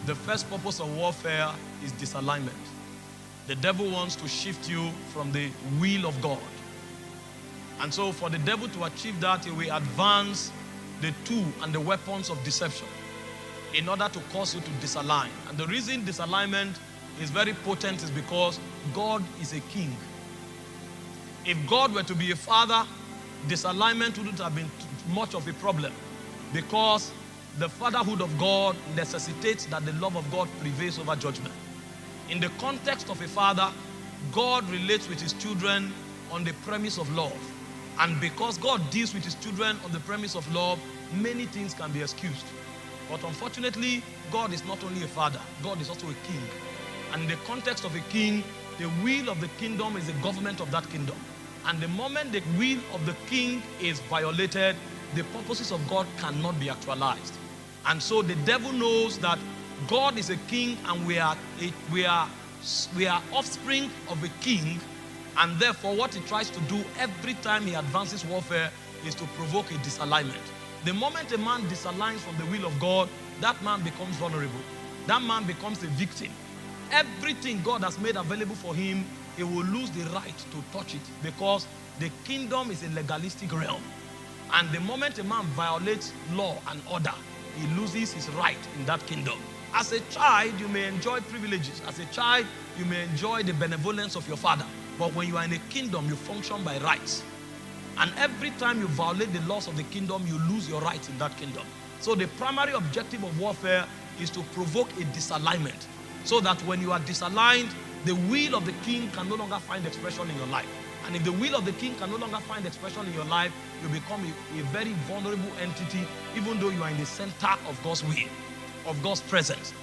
The first purpose of warfare is disalignment. The devil wants to shift you from the will of God. And so for the devil to achieve that, he will advance the tool and the weapons of deception in order to cause you to disalign. And the reason disalignment is very potent is because God is a king. If God were to be a father, disalignment wouldn't have been much of a problem, because the fatherhood of God necessitates that the love of God prevails over judgment. In the context of a father, God relates with his children on the premise of love. And because God deals with his children on the premise of love, many things can be excused. But unfortunately, God is not only a father, God is also a king. And in the context of a king, the will of the kingdom is the government of that kingdom. And the moment the will of the king is violated, the purposes of God cannot be actualized. And so the devil knows that God is a king and we are offspring of a king, and therefore what he tries to do every time he advances warfare is to provoke a disalignment. The moment a man disaligns from the will of God, that man becomes vulnerable. That man becomes a victim. Everything God has made available for him, he will lose the right to touch it, because the kingdom is a legalistic realm. And the moment a man violates law and order, he loses his right in that kingdom. As a child, you may enjoy privileges. As a child, you may enjoy the benevolence of your father. But when you are in a kingdom, you function by rights. And every time you violate the laws of the kingdom, you lose your rights in that kingdom. So the primary objective of warfare is to provoke a disalignment, so that when you are disaligned, the will of the king can no longer find expression in your life. And if the will of the king can no longer find expression in your life, you become a very vulnerable entity, even though you are in the center of God's will, of God's presence.